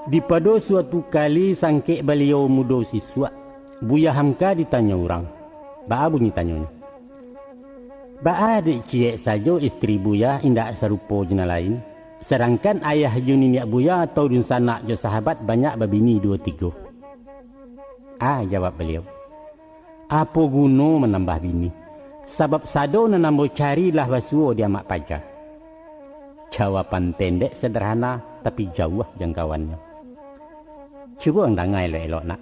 Di suatu kali sangke beliau muda siswa, Buya Hamka ditanya orang. Ba bunyi tanyanya. Ba adik cie saja istri Buya indak serupa jena lain. Sedangkan ayah juni niak Buya atau dun sanak jo sahabat banyak babini 2-3. Jawab beliau. Apa guna menambah bini? Sebab sado nanambo carilah basuo dia mak pacar. Jawaban pendek sederhana tapi jauh jangkauannya. Cuba anda elok-elok nak.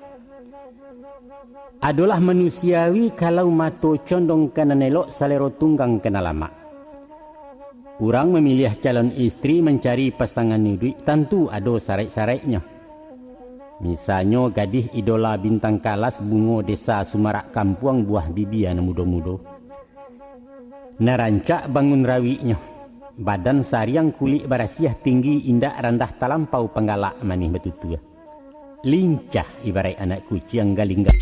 Adalah manusiawi kalau mato condong kena elok salero tunggang kena lama. Orang memilih calon istri mencari pasangan duit tentu ada syarat-syaratnya. Misalnya gadis idola bintang kalas bungo desa Sumarak Kampuang buah bibian muda-muda. Narancak bangun rawinya. Badan sariang kulit barasiah tinggi indak rendah talampau penggalak manih betutua. Lincah ibarat anak kucing galingga.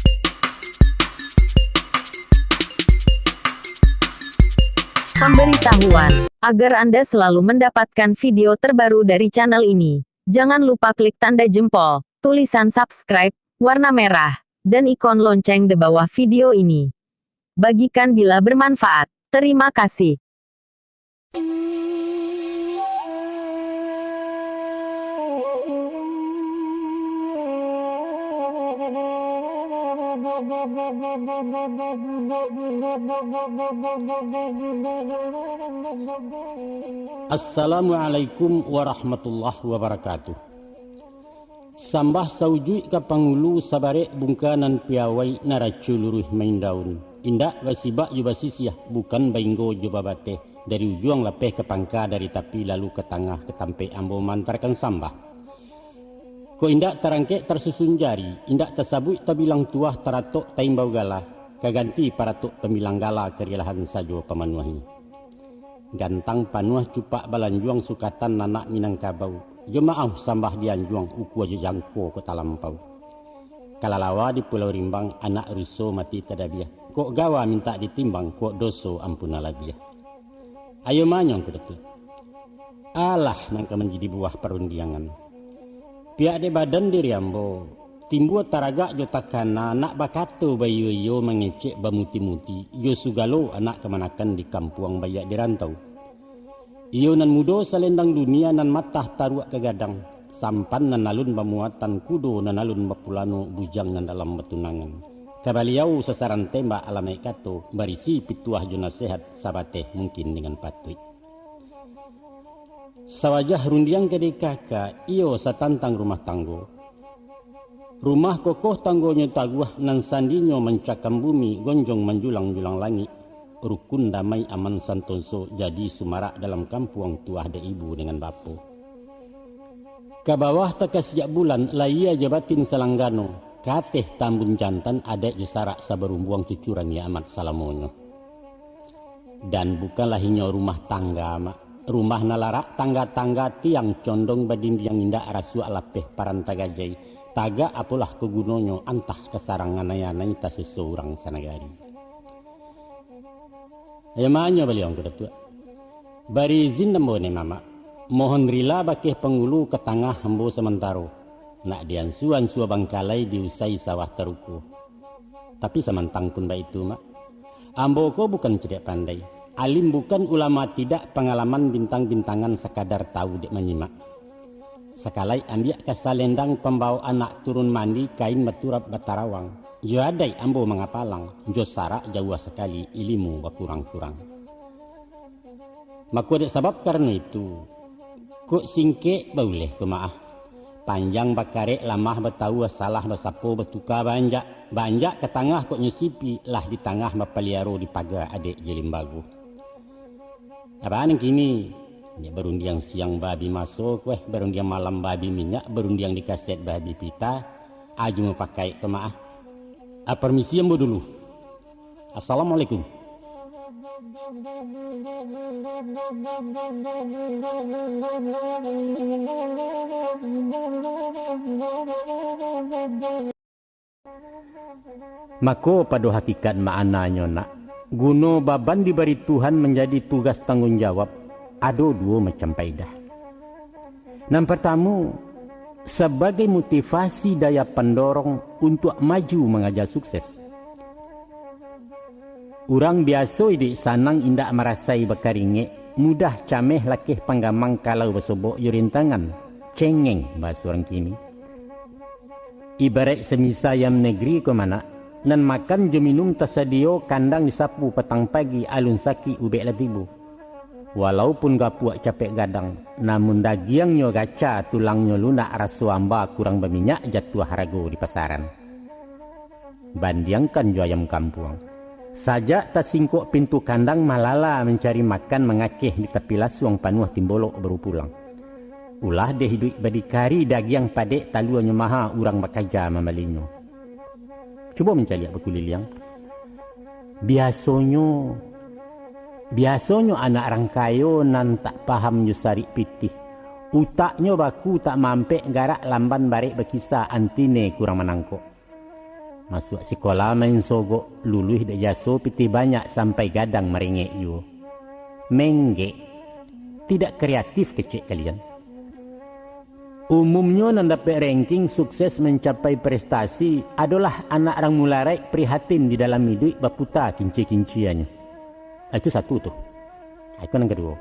Pemberitahuan, agar Anda selalu mendapatkan video terbaru dari channel ini. Jangan lupa klik tanda jempol, tulisan subscribe, warna merah, dan ikon lonceng di bawah video ini. Bagikan bila bermanfaat. Terima kasih. Assalamualaikum warahmatullahi wabarakatuh. Sambah saujui ka pangulu sabarek bungkanan piawai naracu luruh main daun. Indak basibak jubasisiah bukan bainggo jubabate dari ujung lepeh ke pangka dari tapi lalu ke tengah ke tampe ambo mantarkan sambah. Ko indak terangke tersusun jari, indak tersabut tabilang tuah teratok taimbau gala, kaganti paratok pemilang gala kerilahan sajo pemanuahi. Gantang panuah cupak balanjuang sukatan nanak Minangkabau, jemaah sambah dianjuang uku aja jangko ke talampau. Kalalawa di Pulau Rimbang anak ruso mati tadabiah, kok gawa minta ditimbang kok doso ampunala dia. Ayo manyong ke detu. Alah nangka menjadi buah perundiangan. Pihak de badan diri ambo, timbu taraga jo takana nak bakato bayu yo mengecek bamuti-muti, yo sugalo anak kemanakan di kampuang bayak dirantau. Iyo nan mudo selendang dunia nan matah taruak kegadang, sampan nan alun bamuatan kudo nan alun bapulano bujang nan dalam betunangan. Kabaliau sasaran tembak alamai kato, barisi pituah jo nasihat sabateh mungkin dengan patrik. Sawajah rundiang gede kakak, iyo satantang rumah tanggo. Rumah kokoh tanggonya taguah nan sandinyo mencakam bumi, gonjong menjulang-julang langit. Rukun damai aman santoso jadi sumarak dalam kampung tuah de ibu dengan bapo. Kabawah tekas sejak bulan, laia jabatin selanggano. Kateh tambun jantan adek jesarak sabarumbuang cucuran ya amat salamonyo. Dan bukanlah hinyo rumah tangga mak. Rumah nalarak tangga-tangga tiang condong badin yang indah rasu alapeh parantagajai. Taga apalah kegunonyo antah kesarangan ayanai ta seseorang sanagari. Ayamanyo beliau kedatua. Bari izin nembone mama. Mohon rila bakeh pengulu ke tengah hembo sementaro. Nak diansuan sua bangkalai diusai sawah teruku. Tapi samantang pun baik itu mak. Ambo ko bukan cedek pandai. Alim bukan ulama tidak pengalaman bintang-bintangan sekadar tahu dek menyimak. Sekalai ambiak kasalendang pembawa anak turun mandi kain maturap batarawang. Jo adai ambo mengapalang, jo sarak jauh sekali ilimu bakurang-kurang. Maku ada sebab karena itu, kok singke boleh kemaah. Panjang bakare lamah betahu salah basapo betuka banjak ke tengah kok nyusipi lah di tengah mapaliaro di pagar adek jelimbagu. Apaan yang kini? Ya berundiang siang babi masuk, berundiang malam babi minyak, berundiang di kaset babi pita. Aju mau pakai kemaah. Permisi ambo dulu. Assalamualaikum. Mako pada hakikat maknanya nak. Guno baban diberi Tuhan menjadi tugas tanggung jawab. ada dua macam faedah. Yang pertama, sebagai motivasi daya pendorong untuk maju mengajar sukses. Orang biasa di sanang indak merasai bakaringek, mudah cameh lakih panggamang kalau bersobok yurintangan, cengeng bahasa orang kini. Ibarat semisal yang negeri ke mana, nan makan je minum tersedia kandang disapu petang pagi alun saki ubek latibu. Walaupun gapuak capek gadang, namun dagingnya gaca tulangnya lunak rasu amba kurang berminyak jatuh harga di pasaran. Bandingkan jo ayam kampung. Sajak tersingkuk pintu kandang malala mencari makan mengakeh di tepi lasuang panuh timbolok baru pulang. Ulah deh hidup berdikari daging padek taluannya maha urang bakaja mamalinyo. Cuba mencari apa kuliliang. Biasanya anak orang kayo nan tak paham nyusari pitih. Utaknya baku tak mampek garak lamban barik berkisah antine kurang menangkuk. Masuk sekolah main sogok, luluh dak jaso piti banyak sampai gadang merengek yo. Menggek, tidak kreatif kecik kalian. Umumnya nan dapat ranking sukses mencapai prestasi adalah anak orang mularai prihatin di dalam hidup baputa kinci-kinciannya. Itu satu tuh. Itu yang kedua.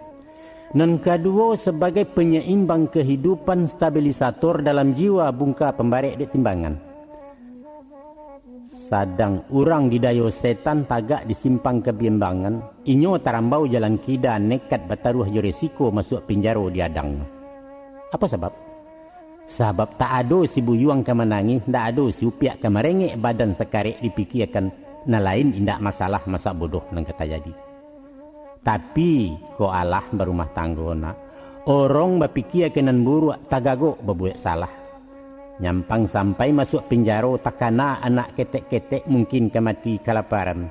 Yang kedua sebagai penyeimbang kehidupan stabilisator dalam jiwa bungka pembarek di timbangan. Sadang orang didayo setan tagak disimpang kebiimbangan, inyo tarambau jalan kida nekat bataruh jo resiko masuk penjara diadang. Apa sebab? Sebab tak ada si buyuang kemenangi, tak ada si upiak kemerengek badan sekarek dipikirkan, na lain indak masalah masa bodoh nang kata jadi. Tapi ko Allah berumah tanggona, orang berpikir kenan buruk tagago berbuat salah. Nyampang sampai masuk penjara takana anak ketek-ketek mungkin kemati kelaparan.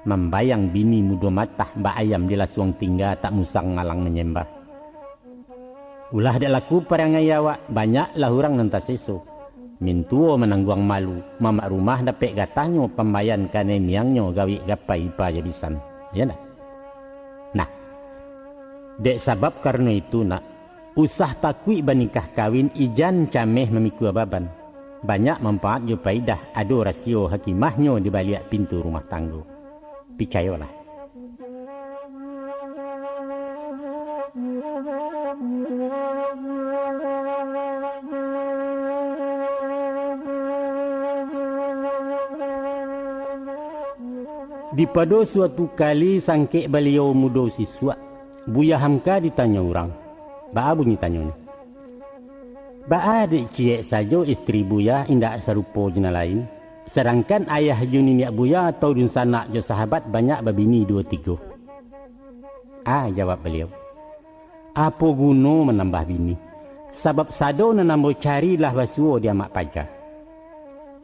Membayang bini muda matah mbak ayam di lasuang tinggal tak musang ngalang menyembah. Ulah dak laku perangai awak banyaklah orang nanti seso. Mintuo menangguang malu, mamak rumah dapet gatahnya pembayan kane miangnya gawi gapai ipa jabisan. Ya nak? Nah, dek sebab karena itu nak, usah takwi bernikah kawin ijan cameh memikul baban. Banyak manfaat jo faidah ada rasio hakimahnya di balik pintu rumah tangga. Percayalah. Di pada suatu kali sangkek beliau muda siswa, Buya Hamka ditanya orang. Ba bunyi tanya ni. Ba adik ciek saja isteri Buya indak serupa jena lain. Sedangkan ayah juni niak Buya atau dun sanak jo sahabat banyak babini 2-3. Jawab beliau. Apa guna menambah bini? Sebab sado menambah carilah basuo dia mak pajar.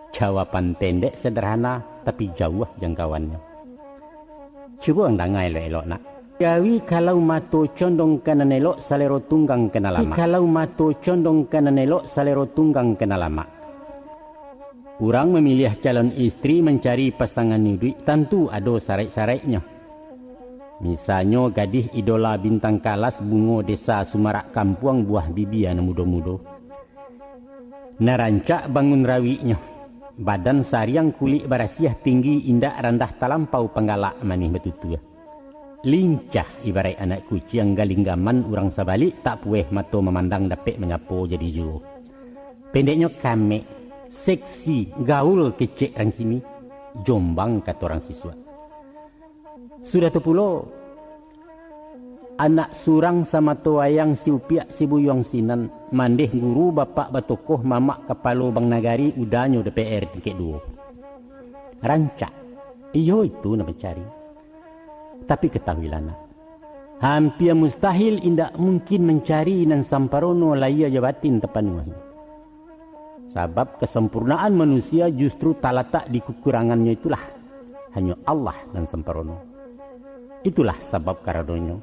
Jawaban pendek sederhana tapi jauh jangkauannya. Cuba ndangai elok nak. Jawi kalau mato condong kanan elok salero tunggang kena lama. Kalau mato condong kanan elok salero tunggang kena lama. Orang memilih calon istri mencari pasangan hidup tentu ada syarat-syaratnya. Misalnya gadis idola bintang kalas bungo desa Sumarak Kampuang buah bibian muda-muda. Narancak bangun rawinya. Badan sariang kulit barasiah tinggi indak rendah talampau penggalak manih betutu. Lincah ibarat anak kucing galinggaman orang sabalik tak pueh mato memandang dapat mengapo jadi jo. Pendeknya kame, seksi, gaul kecek orang kini, jombang kata orang siswa. Sudah tu pula anak surang sama tuayang si upiak si buyong sinan mandeh guru bapak batokoh mamak kepala bang nagari udahnya DPR tingkat 2. Rancak, iyo itu nak mencari. Tapi ketahuilah nak, hampir mustahil indak mungkin mencari nan samparono laya jabatin tepanuahi. Sebab kesempurnaan manusia justru tak di kekurangannya itulah. Hanya Allah dan samparono. Itulah sebab karadonyo.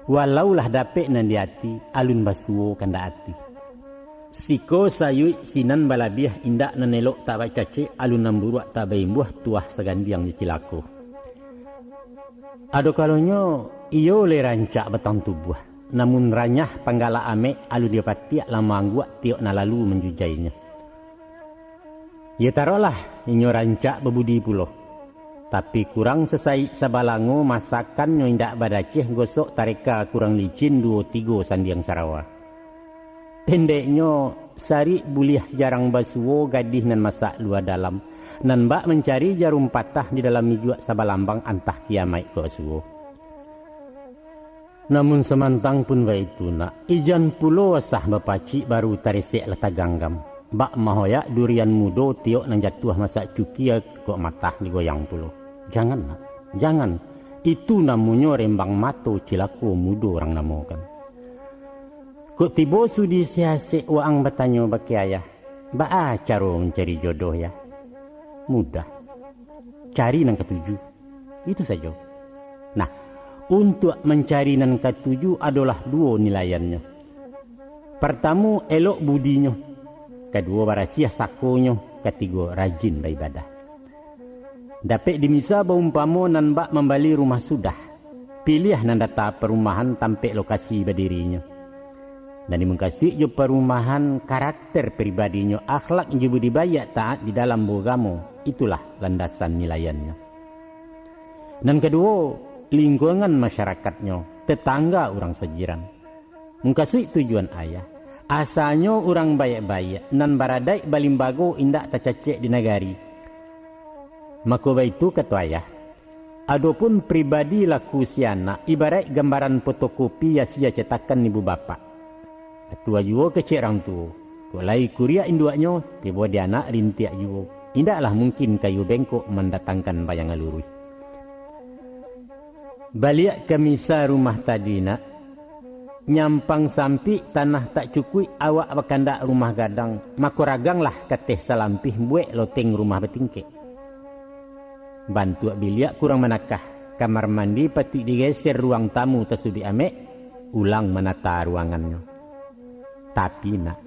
Walaulah dapet nan di hati, alun basuo kanda hati. Siko sayui sinan balabiah indak nan elok tak baca cek, alun namburuak tak baimbuah tuah segandiang di cilako. Ado kalonyo iyo le rancak batang tubuh. namun ranyah panggala ame alu dia patiak lama anggua tiok na lalu menjujainya. Ya tarolah inyo rancak bebudi pulo. Tapi kurang sesai sabalango masakan nyo indak badaceh gosok tareka kurang licin 2-3 sandiang Sarawak. Pendeknyo sari buliah jarang basuo gadih nan masak luar dalam. Nan bak mencari jarum patah di dalam mijua sabalambang antah kiamai ke suo. Namun semantang pun itu nak ijan pulo sah bapaci baru tarisek letaganggam. Bak mahoyak durian mudo tiok nang jatuh masak cuki kok matah digoyang pulo. Jangan nak, jangan. Itu namunyo rembang mato cilako mudo orang namokan. Kok tibo sudi siasek waang bertanya baki ayah. Ba caro mencari jodoh ya. Mudah. Cari nang ketujuh. Itu saja. Nah, untuk mencari nang ketujuh adalah 2 nilaiannya. Pertama, elok budinya. Kedua, barasiah sakonyo. Ketiga, rajin beribadah. Dapat dimisa baumpamo nan bak membali rumah sudah. Pilih nan data perumahan tampek lokasi berdirinya. Dan dimengkasih jo perumahan karakter pribadinya, akhlak jo budidaya taat di dalam beragama. Itulah landasan nilaiannya. Dan kedua, lingkungan masyarakatnya, tetangga orang sejiran. Mengkasih tujuan ayah. Asalnya orang baik-baik, nan baradai balimbago indak tercecek di negari. Maka itu kata ayah. Adapun pribadi laku siana, ibarat gambaran fotokopi yang sia cetakan ibu bapak. Tua juga kecil orang tua. Kulai kuria induaknya, tiba dia anak rintiak juga. Indaklah mungkin kayu bengkok mendatangkan bayangan lurus. Balik ke misa rumah tadi nak. Nyampang sampi tanah tak cukup awak berkandak rumah gadang. Maka raganglah kateh salampih buat loteng rumah betingkek. Bantu biliak kurang manakah. Kamar mandi pati digeser ruang tamu tersudi amek. Ulang menata ruangannya. Tapi nak,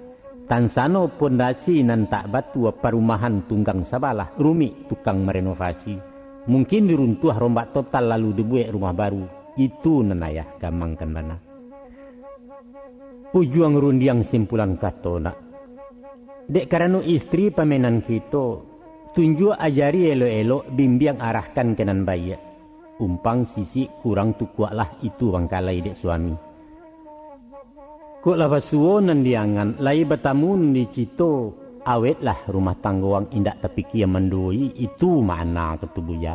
tansano pondasi nan tak batu perumahan tunggang sabalah, rumit tukang merenovasi. Mungkin diruntuh rombak total lalu dibuat rumah baru. Itu nenayah gamangkan mana. Ujuang rundiang simpulan kato nak. Dek karena istri pamenan kita, tunjuk ajari elo-elo bimbing arahkan kenan bayi. Umpang sisi kurang tukuaklah itu bangkalai dek suami. Kok lawas suwo nan diangan, lai bertamu di cito, awetlah rumah tangguang indak terpikir mendoi, itu makna ketubuya.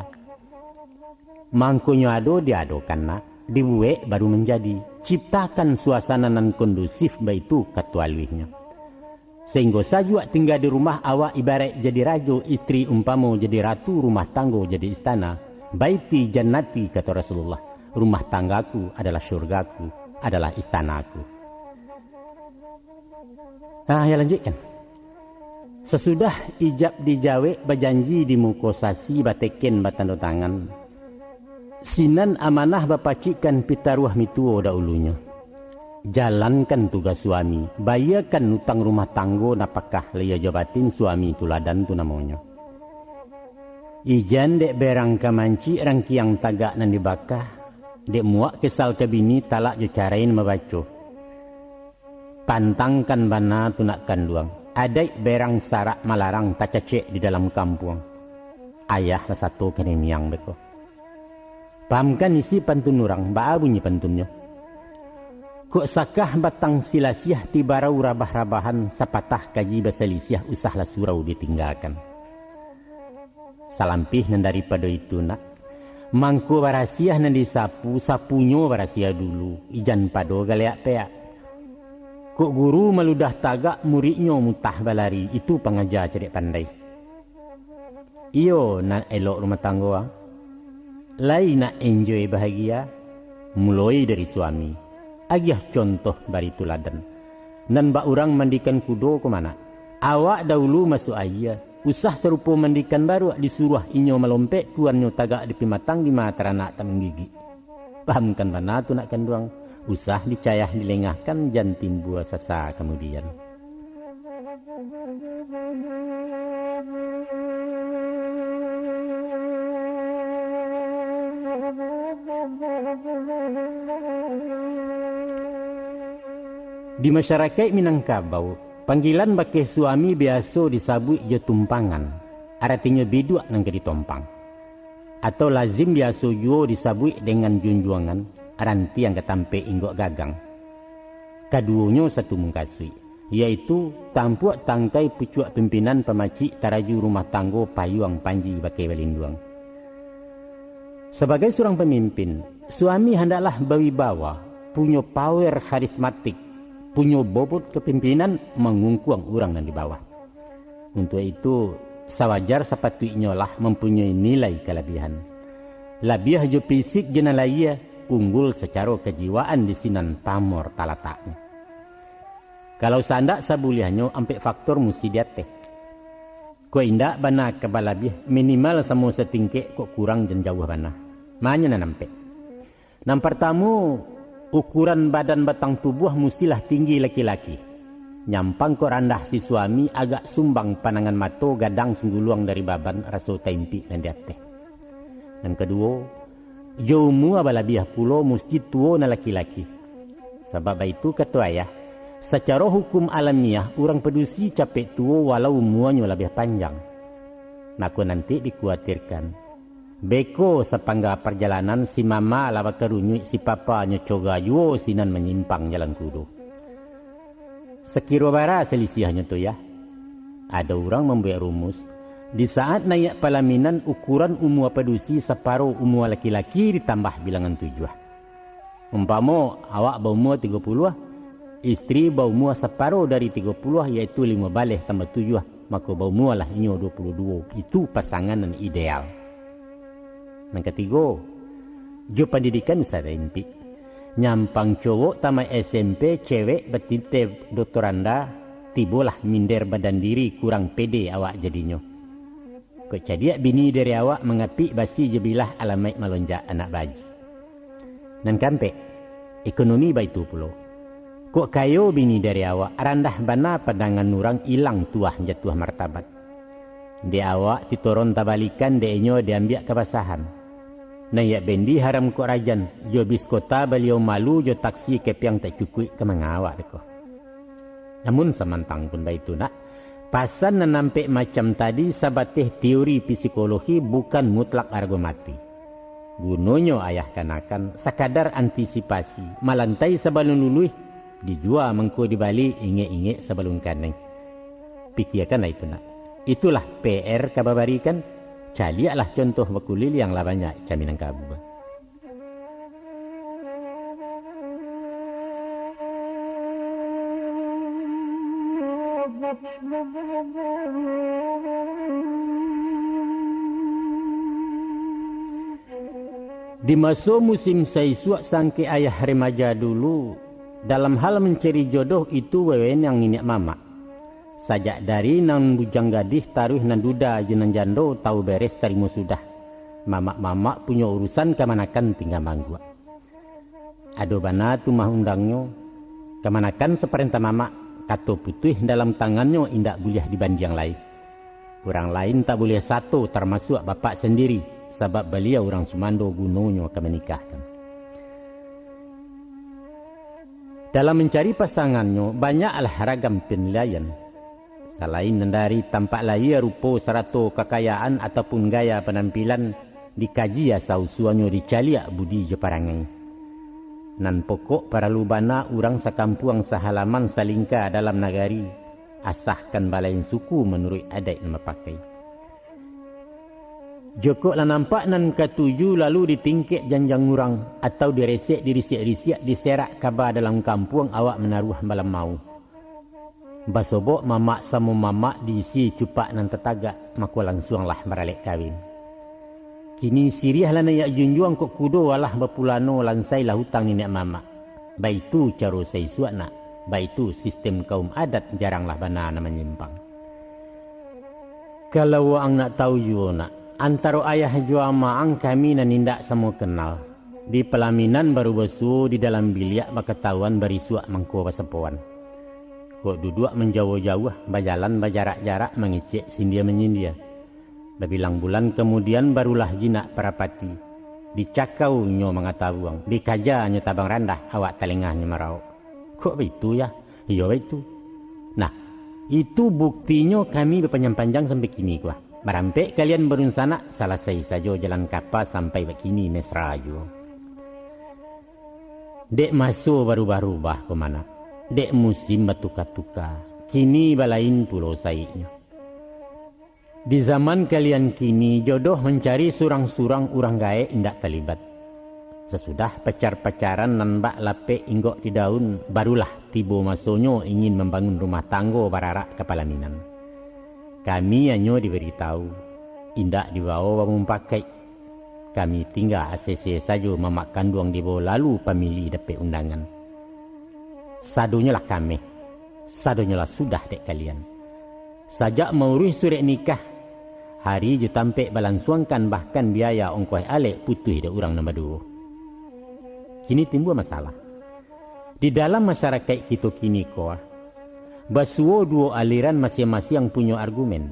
Mangkunyo ado diadokan nak, dibuek baru menjadi. Ciptakan suasana nan kondusif baitu katualihnya. Sehingga sajua tinggal di rumah awak ibarat jadi rajo, istri umpamo jadi ratu, rumah tanggo jadi istana. Baiti jannati kata Rasulullah. Rumah tanggaku adalah syurgaku, adalah istanaku. Nah, ya lanjutkan. Sesudah ijab dijawe berjanji di mukosasi bateken batanda tangan. Sinan amanah bapacikan pitaruah mituo dahulunya. Jalankan tugas suami, bayarkan utang rumah tanggo napakah leya jabatin suami tuladan tu namanya. Ijan dek berang kamanci rangkiang tagak nan dibakah, dek muak kesal ke bini talak jo carain membaca. Pantangkan bana tunakkan luang. Adai berang sarak malarang tak cecek di dalam kampung. Ayah lah satu kenemiang beko. Pahamkan isi pantun orang, baa bunyi pantunnya. Kok sakah batang silasiah tibarau rabah-rabahan sapatah kaji basalisiah usahlah surau ditinggalkan. Salampih nan daripada itu nak. Mangku barasiah nan disapu, sapunyo barasiah dulu. Ijan pado galeak peak. Kok guru meludah tagak muridnya mutah balari. Itu pengajar cerdik pandai. Iyo nak elok rumah tangga. Lai nak enjoy bahagia. Mulai dari suami. Agiah contoh bari tuladan. Nan bak orang mandikan kudo ke mana? Awak dahulu masuk ayah. Usah serupa mandikan baru disuruh inyo melompek kuanyo tagak di pimatang di mata anak tak menggigi. Pahamkan mana tu nak kanduang. Usah dicayah dilengahkan jan timbul sasa kemudian. Di masyarakat Minangkabau, panggilan bagi suami biasa disabui jo tumpangan, artinya biduk nang ditompang. Atau lazim biasa jo disabui dengan junjuangan, aranti yang ketampe inggok gagang. Kaduanya satu mungkasui, yaitu tampuak tangkai pucuak pimpinan pemacik taraju rumah tanggo payuang panji bagi balinduang. Sebagai seorang pemimpin, suami hendaklah berwibawa, punya power karismatik, punya bobot kepimpinan mengungkuang orang yang di bawah. Untuk itu, sewajar sepatutnya lah mempunyai nilai kelebihan. Labiah jo fisik jenalaya unggul secara kejiwaan di sinan pamor talataknya. Kalau sandak sabuliahnya ampek faktor mesti diateh. Ko indak bana kebalabih minimal semua setingkek kok kurang dan jauh bana. Manya nampek. Yang pertama, ukuran badan batang tubuh mestilah tinggi laki-laki. Nyampang kok randah si suami agak sumbang panangan mato gadang sengguluang dari baban raso tempi dan diateh. Dan kedua, jauh mua balabiah pulo mesti tua na laki-laki. Sebab itu kata ayah, secara hukum alamiah orang pedusi capek tua walau umuanya lebih panjang. Naku nanti dikhawatirkan beko sepangga perjalanan si mama lawa kerunyuk si papa nyocoga yuo sinan menyimpang jalan kudu. Sekiro bara selisihnya tu ya. Ada orang membuat rumus, di saat naik pelaminan ukuran umur pedusi separuh umur laki-laki ditambah bilangan 7. Umpama awak berumur 30, istri berumur separuh dari 30 yaitu 5 balik tambah 7, maka berumur lah inyo 22. Itu pasangan yang ideal. Yang ketiga, jo pendidikan usada impi. Nyampang cowok tamat SMP, cewek betinte doktoranda, tibolah minder badan diri kurang pede awak jadinya. Kok jadi bini dari awak mengapi basi jebilah alamai melonjak anak baji. Dan kampe, ekonomi baitu pulo. Kok kayo bini dari awak, randah bana pandangan nurang hilang tuah jatuh martabat. Di awak titoron tabalikan deenyo diambil kebasahan. Nayak bendi haram kok rajan, jo bis kota beliau malu jo taksi kepiang tak cukui ke mengawak deko. Namun samantang pun baitu nak, pasan nampak macam tadi sabateh teori psikologi bukan mutlak argumati. Gunonyo ayah kanakan sekadar antisipasi, malantai sebelum luluh, dijual mengko di Bali inge-inge sebelum kaneng. Pikirkanlah itu nak. Itulah PR kababarikan. Caliaklah contoh bakulil yang lah banyak kami nangkabu. Di masa musim saisuak sangke ayah remaja dulu, dalam hal mencari jodoh itu wewen yang minyak mama. Sajak dari nang bujang gadih taruh nan duda jenan jando tahu beres tarimo sudah. Mamak-mamak punya urusan kemanakan tinggal manggua. Ado bana tu mah undangnya. Kemanakan seperintah mamak kato putih dalam tangannya indak boleh dibanding yang lain. Orang lain tak boleh satu termasuk bapak sendiri. Sebab beliau orang Sumando gunungnya akan menikahkan. Dalam mencari pasangannya banyaklah ragam penilaian. Selain dari tampak lahir, rupa, serato, kekayaan ataupun gaya penampilan, dikaji asal usuannya dicaliak budi jeparangan. Nan pokok para lubana orang sekampuang sehalaman salingka dalam nagari, asahkan balain suku menurut adat yang pakai. Jokok lah nampak nan ketujuh lalu ditingkek janjang urang atau diresek dirisik-risik diserak kabar dalam kampung awak menaruh malam mau. Basobok mamak sama mamak diisi cupak nan tetagak maka langsunglah meralek kawin. Kini siriah lah nayak junjuang kok kudo walah bapulano lansai lah hutang nenek mamak. Baitu caro saisuak nak, baitu sistem kaum adat jaranglah bana na menyimpang. Kalau ang nak tahu juga nak, antara ayah jua maang kami nanindak semua kenal. Di pelaminan baru besu di dalam biliak baketahuan berisuak mangko pasepuan. Kok duduk menjauh-jauh, berjalan berjarak-jarak mengecek sindia menyindia. Berbilang bulan kemudian barulah jinak perapati. Dicakau nyo mengatabuang, dikaja nyo tabang randah, awak telengahnya merau. Kok begitu ya? Iya itu. Nah, itu buktinya kami berpanjang-panjang sampai kini kuah. Merampe kalian berencana selesai saja jalan kapal sampai begini mesra aja. Dek masuk baru-baru bah kemana. Dek musim batuka-tuka. Kini balain pulau saiknya. Di zaman kalian kini jodoh mencari surang-surang urang gae indak terlibat. Sesudah pacar-pacaran nan bak lape inggok di daun, barulah tiba masonyo ingin membangun rumah tanggo bararak kepala minan. Kami hanya diberitahu, indak dibawa mempakai. Kami tinggal ACC saja memakan duang di bawah lalu pemilih dapat undangan. Sadonya lah kami, sadonya lah sudah dek kalian. Sajak mengurus surat nikah, hari je tampek balansuangkan bahkan biaya ongkos alik putih dek orang nombor 2. Kini timbul masalah. Di dalam masyarakat kita kini basuo dua aliran masing-masing punya argumen.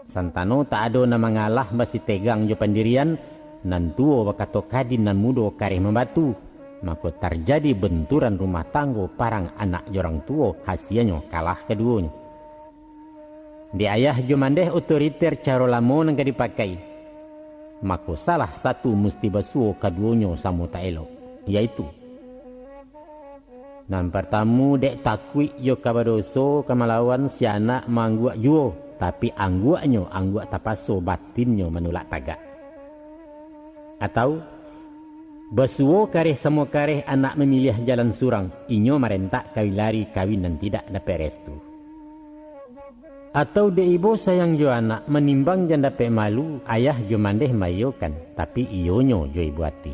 Santano tak ada nama ngalah masih tegang jo pendirian, nan tuo bakato kadin nan mudo kareh membatu. Maka terjadi benturan rumah tanggo parang anak jorang tuo hasilnya kalah keduanya. Di ayah jo mandeh otoriter caro lamo nang dipakai. Maka salah satu mesti basuo keduanya sama tak elok. Yaitu nan pertamu dek takwi yo kabadoso kamalawan si anak mangguak juo tapi angguaknya angguak tapaso batinnya menolak tagak. Atau basuo kareh semua kareh anak memilih jalan surang inyo merentak kawin lari kawin dan tidak dapat restu. Atau de ibu sayang jo anak menimbang janda pe malu ayah jo mandeh mayokan tapi iyonyo jo ibu hati.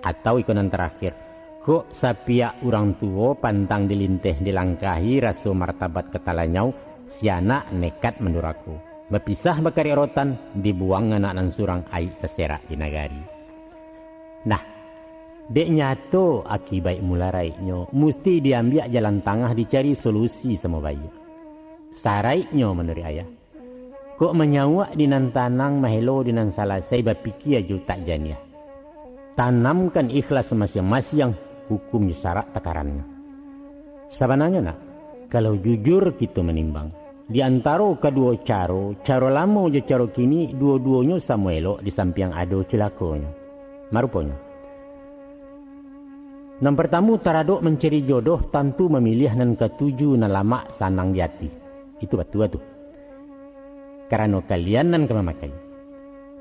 Atau ikonan terakhir, kok sapia orang tua pantang dilinteh dilangkahi raso martabat ketalanyau si anak nekat menduraku. Berpisah bakari rotan dibuang anak nan surang ai terserak di nagari. Nah, dek nyato akibat mularaiknya mesti diambil jalan tengah dicari solusi sama bayi. Saraiknya menurut ayah. Kok menyawak dinan tanang mahelo dinan salasai bapiki aja tak janiah. Tanamkan ikhlas masing-masing hukum syarat takarannya. Sebenarnya nak, kalau jujur kita menimbang, di antara kedua caro lama je caro kini, dua-duanya sama elok di samping ada celakonya. Marupanya. Yang pertama taradok mencari jodoh tentu memilih nan ketujuh nan lama sanang di hati. Itu betul tu. Karena kalian nan kemamakai.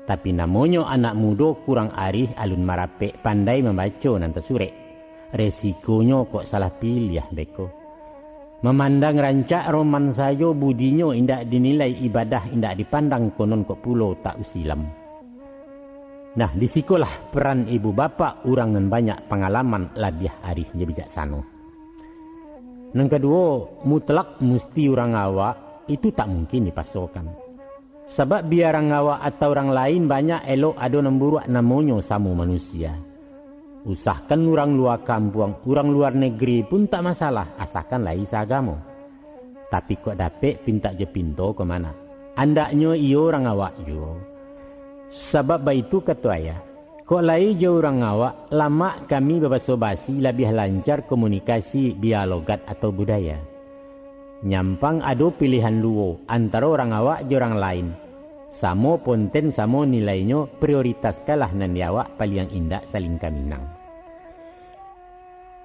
Tapi namanya anak muda kurang arif alun marape pandai membaca nanti surek. Resikonya kok salah pilih beko. Memandang rancak roman sajo budinya indak dinilai ibadah indak dipandang konon kok pulau tak usilam. Nah disikolah peran ibu bapa orang dan banyak pengalaman lebih arif je bijaksana. Yang kedua mutlak mesti orang awak itu tak mungkin dipasokkan. Sebab biar orang awak atau orang lain banyak elok ada nemburuak namanya sama manusia. Usahkan orang luar kampung, orang luar negeri pun tak masalah, asalkan lain seagama. Tapi kok dapet pinta je pinto ke mana? Andaknya iyo orang awak jo. Sebab itu kata ayah, kok lain je orang awak, lama kami berbahasa basi lebih lancar komunikasi biologat atau budaya. Nyampang ada pilihan luo antara orang awak je orang lain. Samo ponten samo nilainya prioritas kalah nan awak paling indah saling kaminang.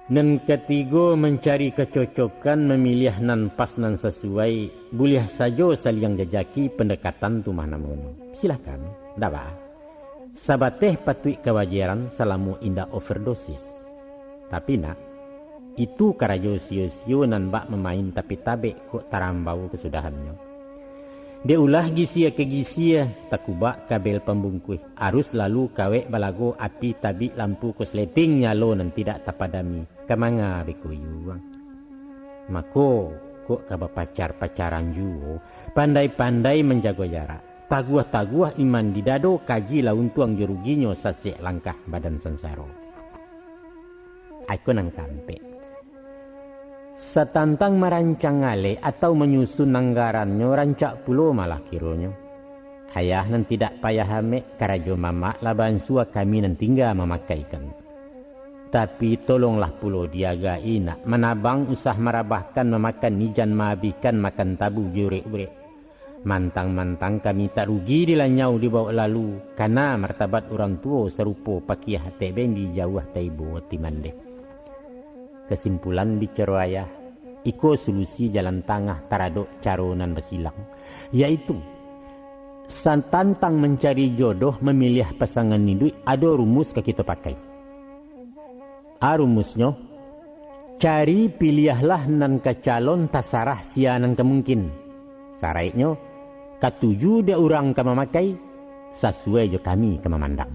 Nan ketiga mencari kecocokan memilih nan pas nan sesuai. Boleh saja saling jajaki pendekatan tu mana mono. Silahkan, dah sabateh patui kewajaran selama indah overdosis. Tapi nak itu karajo sio-sio nan bak memain tapi tabe kok tarambau kesudahannya. Dia ulah gisia ke gisia takubak kabel pembungkuh. Arus lalu kawe balago api tabi lampu kosleting nyalo nan tidak tapadami. Kamanga bekuyuang. Mako kok kaba pacaran juo. Pandai-pandai menjaga jarak. Taguah-taguah iman didado kaji laun tuang jeruginya sasek langkah badan sensaro. Aku nang kampe. Setantang merancang ngale atau menyusun anggarannya rancak pulo malah kironyo. Ayah nan tidak payah hame karajo mama laban sua kami nan tinggal memakaikan. Tapi tolonglah pulo diagai nak menabang usah merabahkan memakan nijan mabikan makan tabu jurek-urek. Mantang-mantang kami tak rugi dilanyau dibawa lalu karena martabat orang tua serupa pakiah tebeng di jauh taibo timande. Kesimpulan bicara ayah, iko solusi jalan tengah taradok caronan bersilang, yaitu tantang mencari jodoh memilih pasangan hidup ada rumus ke kita pakai. Rumusnya, cari pilihlah nan ke calon tasarah sianan kemungkin. Saraiknya, katuju dia orang ke memakai, sesuai je kami ke memandang.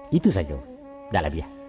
Itu saja, dah lebih.